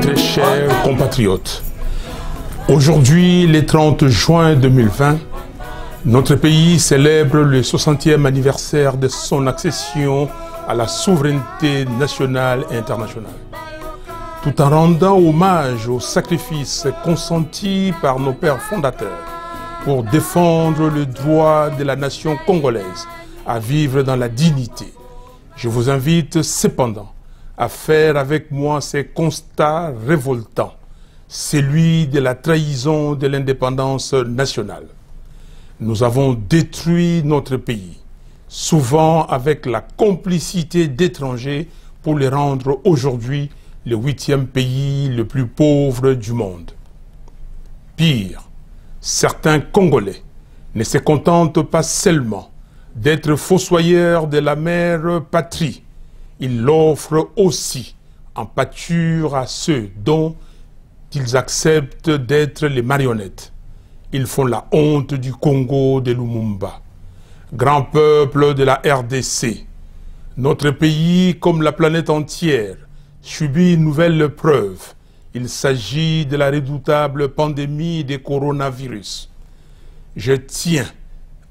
Mes chers compatriotes, aujourd'hui, le 30 juin 2020, notre pays célèbre le 60e anniversaire de son accession à la souveraineté nationale et internationale. Tout en rendant hommage aux sacrifices consentis par nos pères fondateurs pour défendre le droit de la nation congolaise à vivre dans la dignité, je vous invite cependant à faire avec moi ces constats révoltants, celui de la trahison de l'indépendance nationale. Nous avons détruit notre pays, souvent avec la complicité d'étrangers pour le rendre aujourd'hui le 8e pays le plus pauvre du monde. Pire, certains Congolais ne se contentent pas seulement d'être fossoyeurs de la mère patrie, ils l'offrent aussi en pâture à ceux dont ils acceptent d'être les marionnettes. Ils font la honte du Congo de Lumumba. Grand peuple de la RDC, notre pays, comme la planète entière, subit une nouvelle preuve. Il s'agit de la redoutable pandémie des coronavirus. Je tiens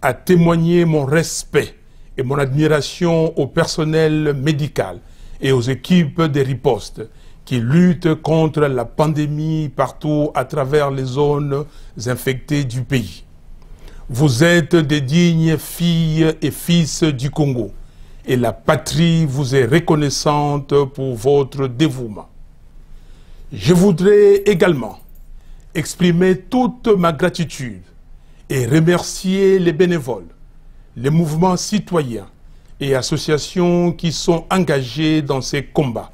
à témoigner mon respect et mon admiration au personnel médical et aux équipes de riposte qui luttent contre la pandémie partout à travers les zones infectées du pays. Vous êtes des dignes filles et fils du Congo et la patrie vous est reconnaissante pour votre dévouement. Je voudrais également exprimer toute ma gratitude et remercier les bénévoles, les mouvements citoyens et associations qui sont engagés dans ces combats,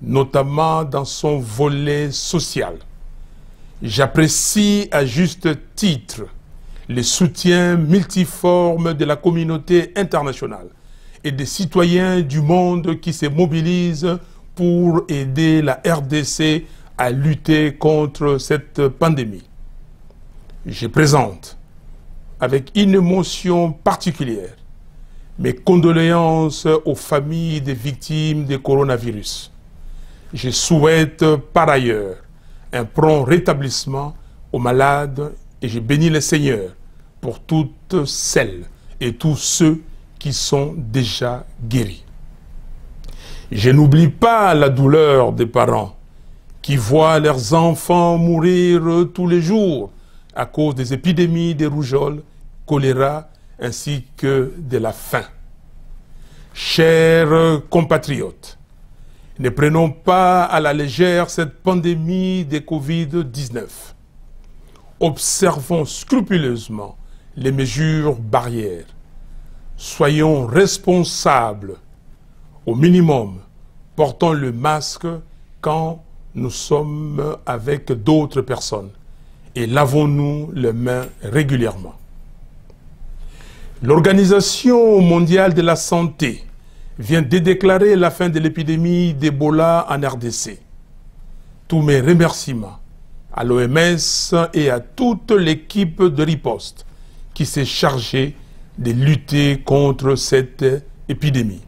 notamment dans son volet social. J'apprécie à juste titre les soutiens multiformes de la communauté internationale et des citoyens du monde qui se mobilisent pour aider la RDC à lutter contre cette pandémie. Je présente avec une émotion particulière mes condoléances aux familles des victimes du coronavirus. Je souhaite par ailleurs un prompt rétablissement aux malades et je bénis le Seigneur pour toutes celles et tous ceux qui sont déjà guéris. Je n'oublie pas la douleur des parents qui voient leurs enfants mourir tous les jours à cause des épidémies de rougeole, choléra ainsi que de la faim. Chers compatriotes, ne prenons pas à la légère cette pandémie de Covid-19. Observons scrupuleusement les mesures barrières. Soyons responsables. Au minimum, portons le masque quand nous sommes avec d'autres personnes et lavons-nous les mains régulièrement. L'Organisation mondiale de la santé vient de déclarer la fin de l'épidémie d'Ebola en RDC. Tous mes remerciements à l'OMS et à toute l'équipe de riposte qui s'est chargée de lutter contre cette épidémie.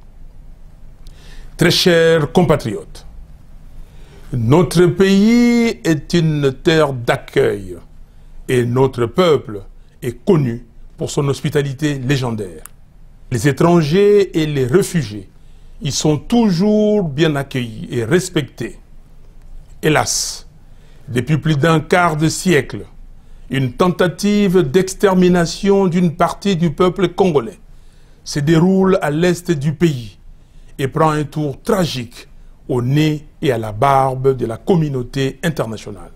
Très chers compatriotes, notre pays est une terre d'accueil et notre peuple est connu pour son hospitalité légendaire. Les étrangers et les réfugiés y sont toujours bien accueillis et respectés. Hélas, depuis plus d'un quart de siècle, une tentative d'extermination d'une partie du peuple congolais se déroule à l'est du pays et prend un tour tragique au nez et à la barbe de la communauté internationale.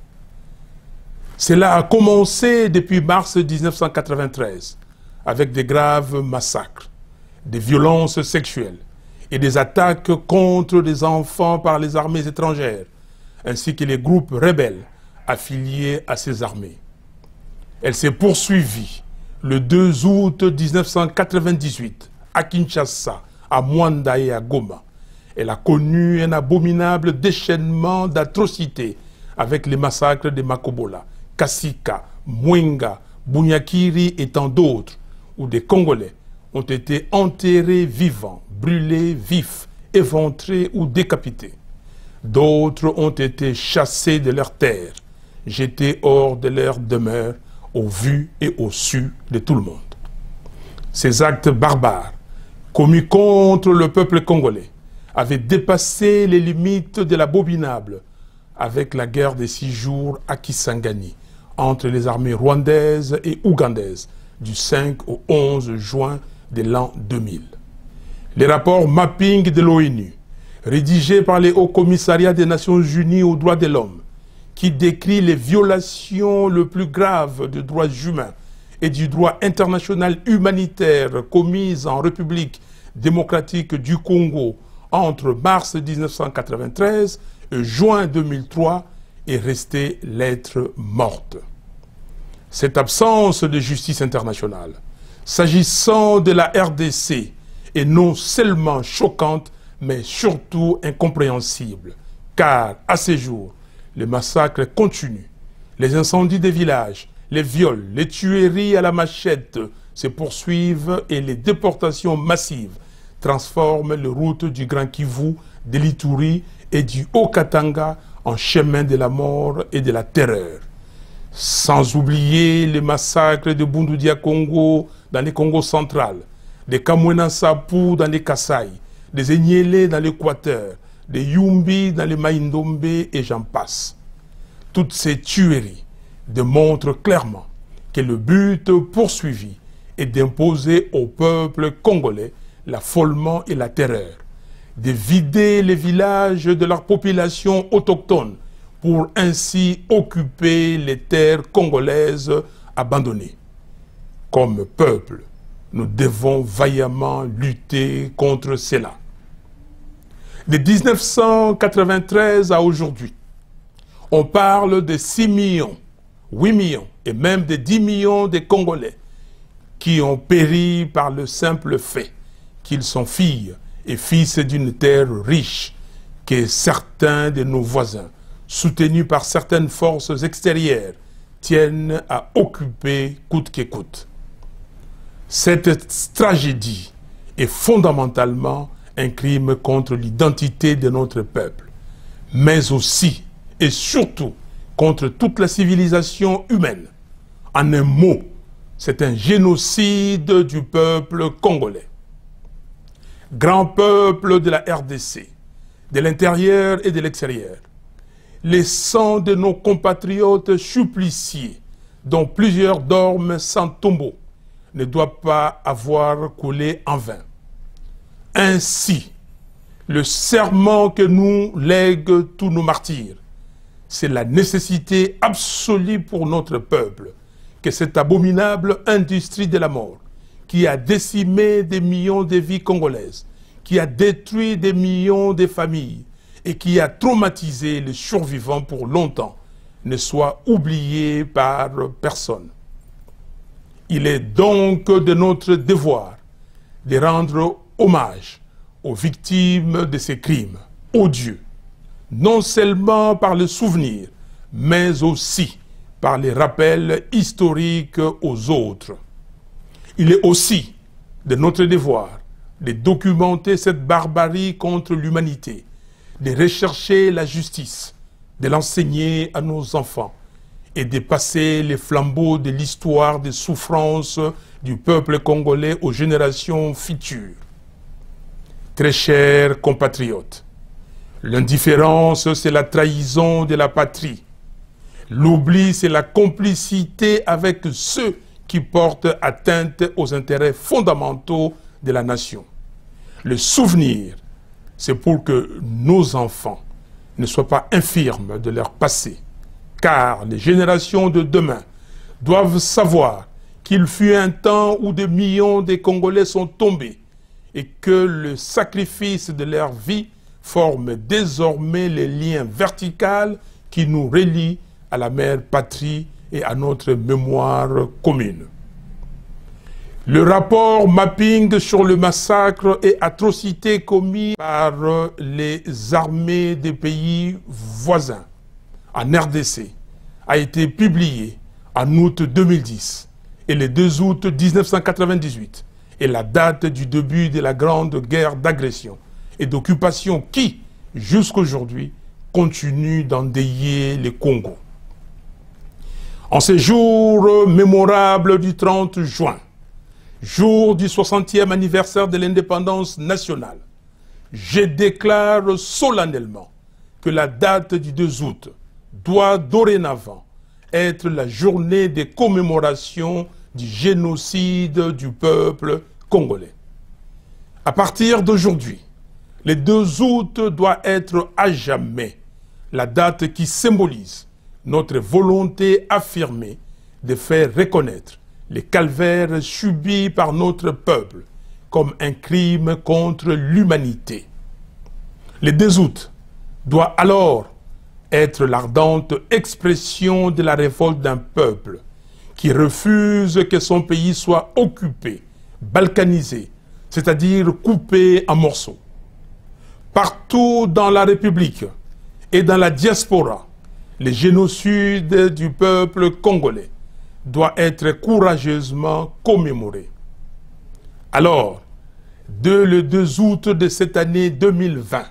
Cela a commencé depuis mars 1993 avec des graves massacres, des violences sexuelles et des attaques contre les enfants par les armées étrangères, ainsi que les groupes rebelles affiliés à ces armées. Elle s'est poursuivie le 2 août 1998 à Kinshasa, à Mwanda et à Goma. Elle a connu un abominable déchaînement d'atrocités avec les massacres de Makobola, Kasika, Mwenga, Bunyakiri et tant d'autres, où des Congolais ont été enterrés vivants, brûlés vifs, éventrés ou décapités. D'autres ont été chassés de leurs terres, jetés hors de leur demeure, au vu et au su de tout le monde. Ces actes barbares, commis contre le peuple congolais, avaient dépassé les limites de l'abominable avec la guerre des 6 jours à Kisangani, entre les armées rwandaises et ougandaises, du 5 au 11 juin de l'an 2000. Les rapports mapping de l'ONU, rédigés par les Hauts Commissariats des Nations Unies aux droits de l'homme, qui décrit les violations les plus graves des droits humains et du droit international humanitaire commises en République démocratique du Congo entre mars 1993 et juin 2003 est restée lettre morte. Cette absence de justice internationale, s'agissant de la RDC, est non seulement choquante, mais surtout incompréhensible, car à ces jours, les massacres continuent, les incendies des villages, les viols, les tueries à la machette se poursuivent et les déportations massives transforment les routes du Grand Kivu, de l'Ituri et du Haut-Katanga en chemin de la mort et de la terreur. Sans oublier les massacres de Bundudia Congo dans les Congo central, des Kamwena Sapu dans les Kasaï, des Enyele dans l'Équateur, des Yumbi dans les Maïndombe et j'en passe. Toutes ces tueries démontrent clairement que le but poursuivi est d'imposer au peuple congolais l'affolement et la terreur, de vider les villages de leur population autochtone pour ainsi occuper les terres congolaises abandonnées. Comme peuple, nous devons vaillamment lutter contre cela. De 1993 à aujourd'hui, on parle de 6 millions, 8 millions et même de 10 millions de Congolais qui ont péri par le simple fait qu'ils sont filles et fils d'une terre riche que certains de nos voisins, soutenus par certaines forces extérieures, tiennent à occuper coûte que coûte. Cette tragédie est fondamentalement un crime contre l'identité de notre peuple, mais aussi et surtout contre toute la civilisation humaine. En un mot, c'est un génocide du peuple congolais. Grand peuple de la RDC, de l'intérieur et de l'extérieur, les sangs de nos compatriotes suppliciés, dont plusieurs dorment sans tombeau, ne doit pas avoir coulé en vain. Ainsi, le serment que nous lèguent tous nos martyrs, c'est la nécessité absolue pour notre peuple que cette abominable industrie de la mort, qui a décimé des millions de vies congolaises, qui a détruit des millions de familles et qui a traumatisé les survivants pour longtemps, ne soit oubliée par personne. Il est donc de notre devoir de rendre hommage aux victimes de ces crimes odieux, non seulement par le souvenir, mais aussi par les rappels historiques aux autres. Il est aussi de notre devoir de documenter cette barbarie contre l'humanité, de rechercher la justice, de l'enseigner à nos enfants et de passer les flambeaux de l'histoire des souffrances du peuple congolais aux générations futures. Très chers compatriotes, l'indifférence, c'est la trahison de la patrie. L'oubli, c'est la complicité avec ceux qui portent atteinte aux intérêts fondamentaux de la nation. Le souvenir, c'est pour que nos enfants ne soient pas infirmes de leur passé, car les générations de demain doivent savoir qu'il fut un temps où des millions de Congolais sont tombés et que le sacrifice de leur vie forment désormais les liens verticaux qui nous relient à la mère patrie et à notre mémoire commune. Le rapport mapping sur le massacre et atrocités commis par les armées des pays voisins en RDC a été publié en août 2010 et le 2 août 1998 est la date du début de la grande guerre d'agression et d'occupation qui, jusqu'aujourd'hui, continue d'endeuiller le Congo. En ce jour mémorable du 30 juin, jour du 60e anniversaire de l'indépendance nationale, je déclare solennellement que la date du 2 août doit dorénavant être la journée de commémoration du génocide du peuple congolais. À partir d'aujourd'hui, le 2 août doit être à jamais la date qui symbolise notre volonté affirmée de faire reconnaître les calvaires subis par notre peuple comme un crime contre l'humanité. Le 2 août doit alors être l'ardente expression de la révolte d'un peuple qui refuse que son pays soit occupé, balkanisé, c'est-à-dire coupé en morceaux. Partout dans la République et dans la diaspora, le génocide du peuple congolais doit être courageusement commémoré. Alors, dès le 2 août de cette année 2020,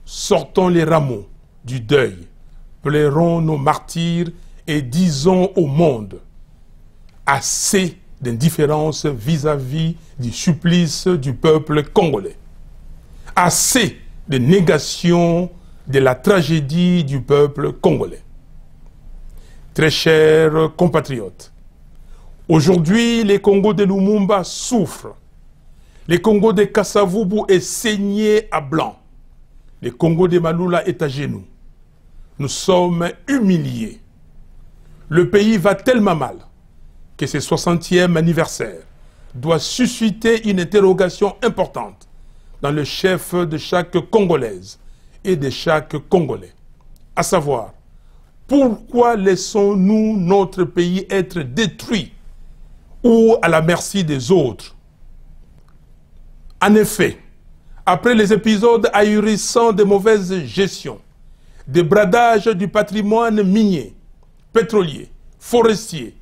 sortons les rameaux du deuil, pleurons nos martyrs et disons au monde assez d'indifférence vis-à-vis du supplice du peuple congolais, assez de négation de la tragédie du peuple congolais. Très chers compatriotes, aujourd'hui, les Congos de Lumumba souffrent. Le Congo de Kasavubu est saigné à blanc. Le Congo de Malula est à genoux. Nous sommes humiliés. Le pays va tellement mal que ce 60e anniversaire doit susciter une interrogation importante dans le chef de chaque Congolaise et de chaque Congolais. À savoir, pourquoi laissons-nous notre pays être détruit ou à la merci des autres? En effet, après les épisodes ahurissants de mauvaise gestion, de bradage du patrimoine minier, pétrolier, forestier,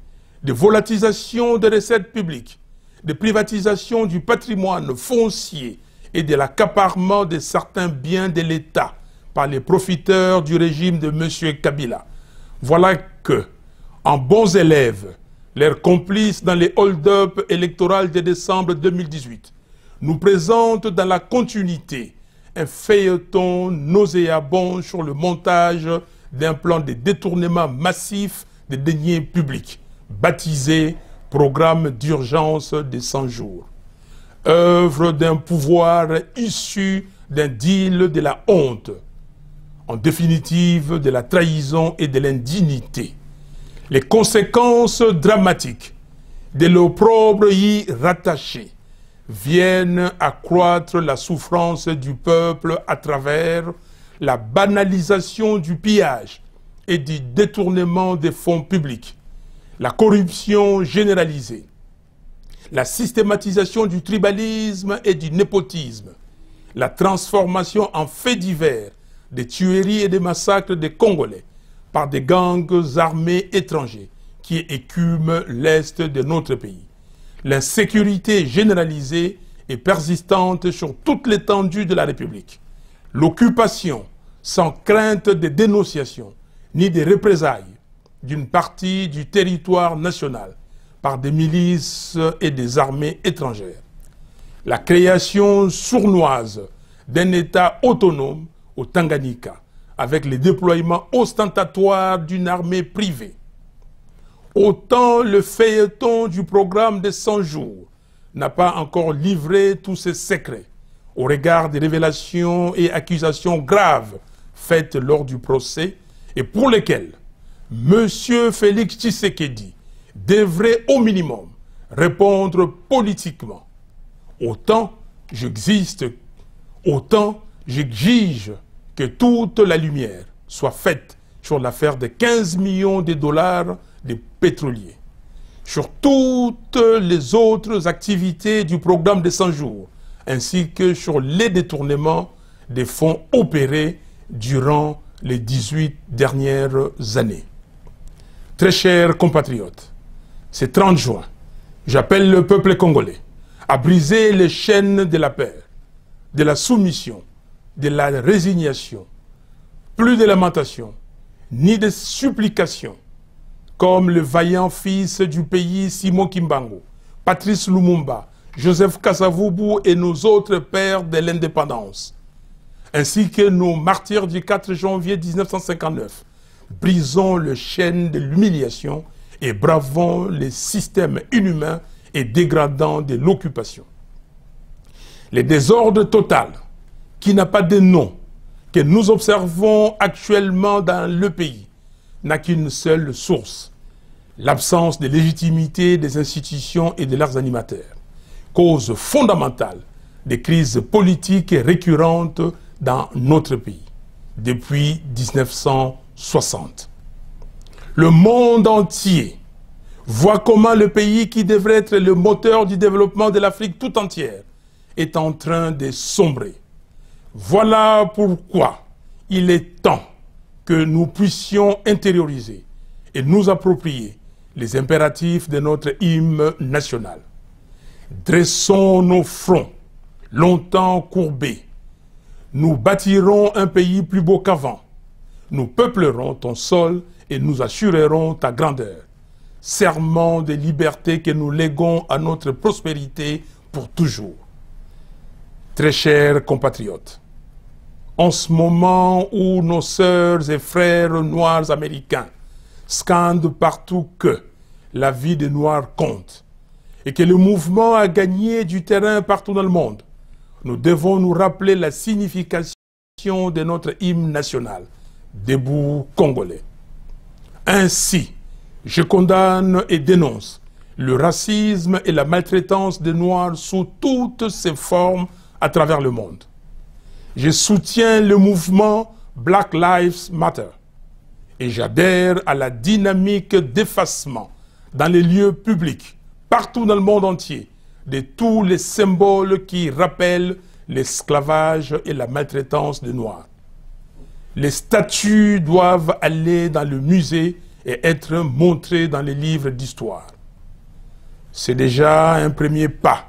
de volatilisation des recettes publiques, de privatisation du patrimoine foncier et de l'accaparement de certains biens de l'État par les profiteurs du régime de M. Kabila, voilà que, en bons élèves, leurs complices dans les hold-up électoraux de décembre 2018, nous présentent dans la continuité un feuilleton nauséabond sur le montage d'un plan de détournement massif des deniers publics, baptisé Programme d'urgence de 100 jours. Œuvre d'un pouvoir issu d'un deal de la honte, en définitive de la trahison et de l'indignité. Les conséquences dramatiques de l'opprobre y rattaché viennent accroître la souffrance du peuple à travers la banalisation du pillage et du détournement des fonds publics, la corruption généralisée, la systématisation du tribalisme et du népotisme, la transformation en faits divers des tueries et des massacres des Congolais par des gangs armés étrangers qui écument l'est de notre pays. L'insécurité généralisée et persistante sur toute l'étendue de la République. L'occupation sans crainte de dénonciation ni de représailles d'une partie du territoire national par des milices et des armées étrangères. La création sournoise d'un État autonome au Tanganyika avec le déploiement ostentatoire d'une armée privée. Autant le feuilleton du programme de 100 jours n'a pas encore livré tous ses secrets au regard des révélations et accusations graves faites lors du procès et pour lesquelles M. Félix Tshisekedi devrait au minimum répondre politiquement. Autant j'existe, autant j'exige que toute la lumière soit faite sur l'affaire des 15 millions de dollars des pétroliers, sur toutes les autres activités du programme de 100 jours, ainsi que sur les détournements des fonds opérés durant les 18 dernières années. Très chers compatriotes, ce 30 juin, j'appelle le peuple congolais à briser les chaînes de la peur, de la soumission, de la résignation, plus de lamentation, ni de supplication, comme le vaillant fils du pays Simon Kimbangu, Patrice Lumumba, Joseph Kasavubu et nos autres pères de l'indépendance, ainsi que nos martyrs du 4 janvier 1959, brisons les chaînes de l'humiliation et bravons les systèmes inhumains et dégradants de l'occupation. Le désordre total, qui n'a pas de nom, que nous observons actuellement dans le pays, n'a qu'une seule source: l'absence de légitimité des institutions et de leurs animateurs, cause fondamentale des crises politiques récurrentes dans notre pays depuis 1960. Le monde entier voit comment le pays qui devrait être le moteur du développement de l'Afrique tout entière est en train de sombrer. Voilà pourquoi il est temps que nous puissions intérioriser et nous approprier les impératifs de notre hymne national. Dressons nos fronts, longtemps courbés. Nous bâtirons un pays plus beau qu'avant. Nous peuplerons ton sol et nous assurerons ta grandeur. Serment de liberté que nous léguons à notre prospérité pour toujours. Très chers compatriotes, en ce moment où nos sœurs et frères noirs américains scandent partout que la vie des Noirs compte et que le mouvement a gagné du terrain partout dans le monde, nous devons nous rappeler la signification de notre hymne national, Debout Congolais. Ainsi, je condamne et dénonce le racisme et la maltraitance des Noirs sous toutes ses formes à travers le monde. Je soutiens le mouvement Black Lives Matter et j'adhère à la dynamique d'effacement dans les lieux publics, partout dans le monde entier, de tous les symboles qui rappellent l'esclavage et la maltraitance des Noirs. Les statues doivent aller dans le musée et être montrées dans les livres d'histoire. C'est déjà un premier pas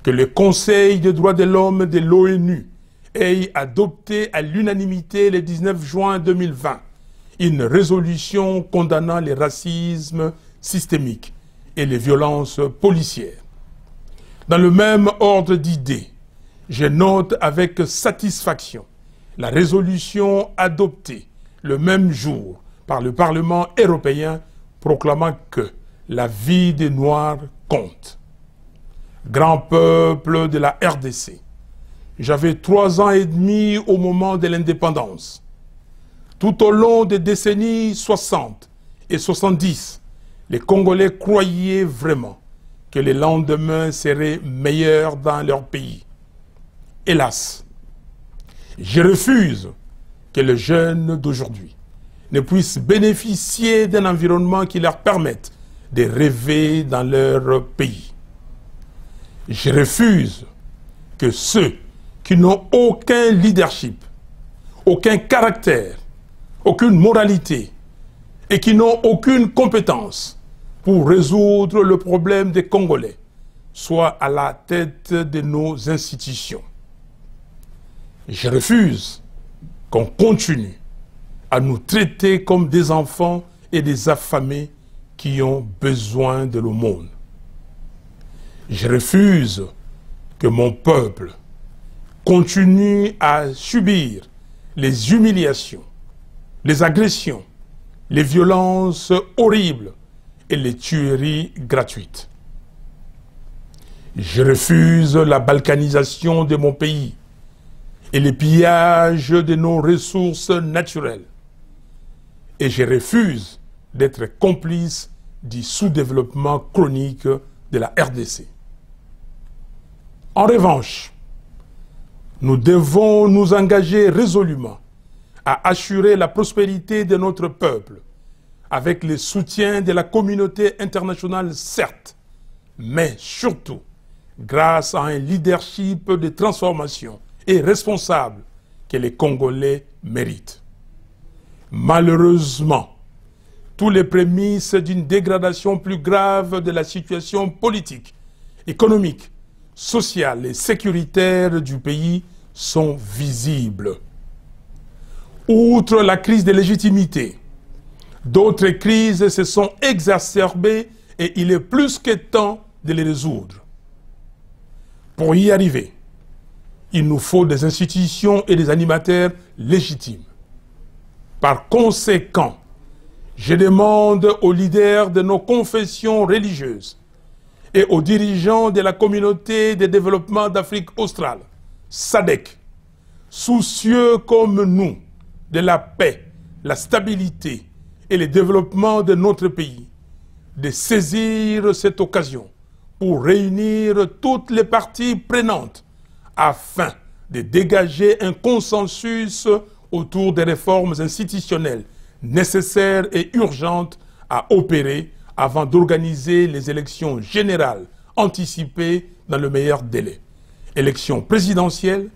que le Conseil des droits de l'homme de l'ONU ait adopté à l'unanimité le 19 juin 2020 une résolution condamnant les racismes systémiques et les violences policières. Dans le même ordre d'idées, je note avec satisfaction la résolution adoptée le même jour par le Parlement européen proclamant que la vie des Noirs compte. Grand peuple de la RDC, j'avais 3 ans et demi au moment de l'indépendance. Tout au long des décennies 60 et 70, les Congolais croyaient vraiment que les lendemains seraient meilleurs dans leur pays. Hélas, je refuse que les jeunes d'aujourd'hui ne puissent bénéficier d'un environnement qui leur permette de rêver dans leur pays. Je refuse que ceux qui n'ont aucun leadership, aucun caractère, aucune moralité et qui n'ont aucune compétence pour résoudre le problème des Congolais soient à la tête de nos institutions. Je refuse qu'on continue à nous traiter comme des enfants et des affamés qui ont besoin de l'aumône. Je refuse que mon peuple continue à subir les humiliations, les agressions, les violences horribles et les tueries gratuites. Je refuse la balkanisation de mon pays et les pillages de nos ressources naturelles. Et je refuse d'être complice du sous-développement chronique de la RDC. En revanche, Nous devons nous engager résolument à assurer la prospérité de notre peuple, avec le soutien de la communauté internationale, certes, mais surtout grâce à un leadership de transformation et responsable que les Congolais méritent. Malheureusement, tous les prémices d'une dégradation plus grave de la situation politique, économique, sociale et sécuritaire du pays sont visibles. Outre la crise de légitimité, d'autres crises se sont exacerbées et il est plus que temps de les résoudre. Pour y arriver, il nous faut des institutions et des animateurs légitimes. Par conséquent, je demande aux leaders de nos confessions religieuses et aux dirigeants de la communauté de développement d'Afrique australe, SADC, soucieux comme nous de la paix, la stabilité et le développement de notre pays, de saisir cette occasion pour réunir toutes les parties prenantes afin de dégager un consensus autour des réformes institutionnelles nécessaires et urgentes à opérer avant d'organiser les élections générales anticipées dans le meilleur délai. Élections présidentielles,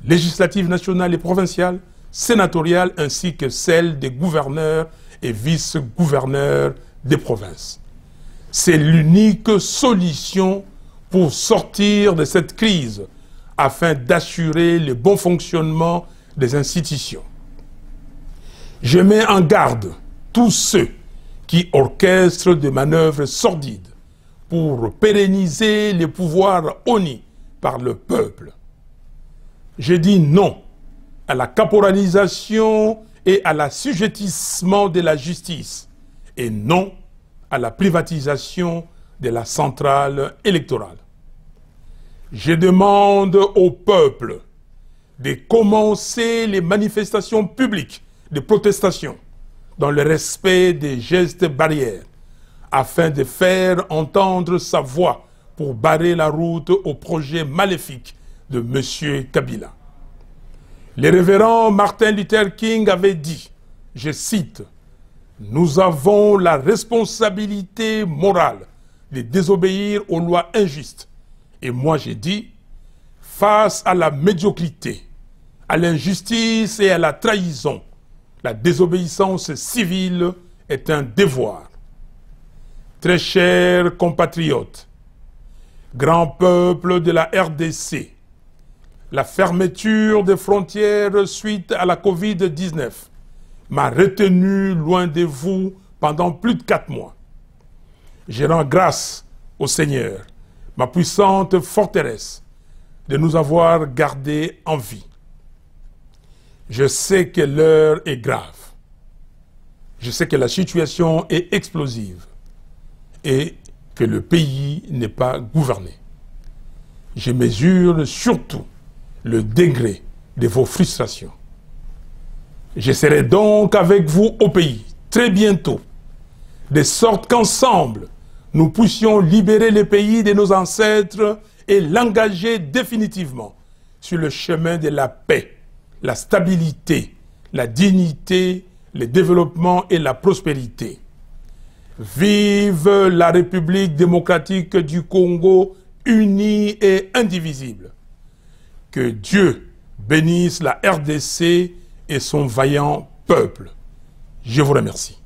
législatives nationales et provinciales, sénatoriales ainsi que celles des gouverneurs et vice-gouverneurs des provinces. C'est l'unique solution pour sortir de cette crise afin d'assurer le bon fonctionnement des institutions. Je mets en garde tous ceux qui orchestrent des manœuvres sordides pour pérenniser les pouvoirs honnis par le peuple. Je dis non à la caporalisation et à l'assujettissement de la justice et non à la privatisation de la centrale électorale. Je demande au peuple de commencer les manifestations publiques de protestation dans le respect des gestes barrières afin de faire entendre sa voix pour barrer la route au projet maléfique de M. Kabila. Le révérend Martin Luther King avait dit, je cite, « Nous avons la responsabilité morale de désobéir aux lois injustes. » Et moi j'ai dit, face à la médiocrité, à l'injustice et à la trahison, la désobéissance civile est un devoir. Très chers compatriotes, grand peuple de la RDC, la fermeture des frontières suite à la Covid-19 m'a retenu loin de vous pendant plus de 4 mois. Je rends grâce au Seigneur, ma puissante forteresse, de nous avoir gardés en vie. Je sais que l'heure est grave. Je sais que la situation est explosive et que le pays n'est pas gouverné. Je mesure surtout le degré de vos frustrations. Je serai donc avec vous au pays très bientôt, de sorte qu'ensemble, nous puissions libérer le pays de nos ancêtres et l'engager définitivement sur le chemin de la paix, la stabilité, la dignité, le développement et la prospérité. Vive la République démocratique du Congo, unie et indivisible. Que Dieu bénisse la RDC et son vaillant peuple. Je vous remercie.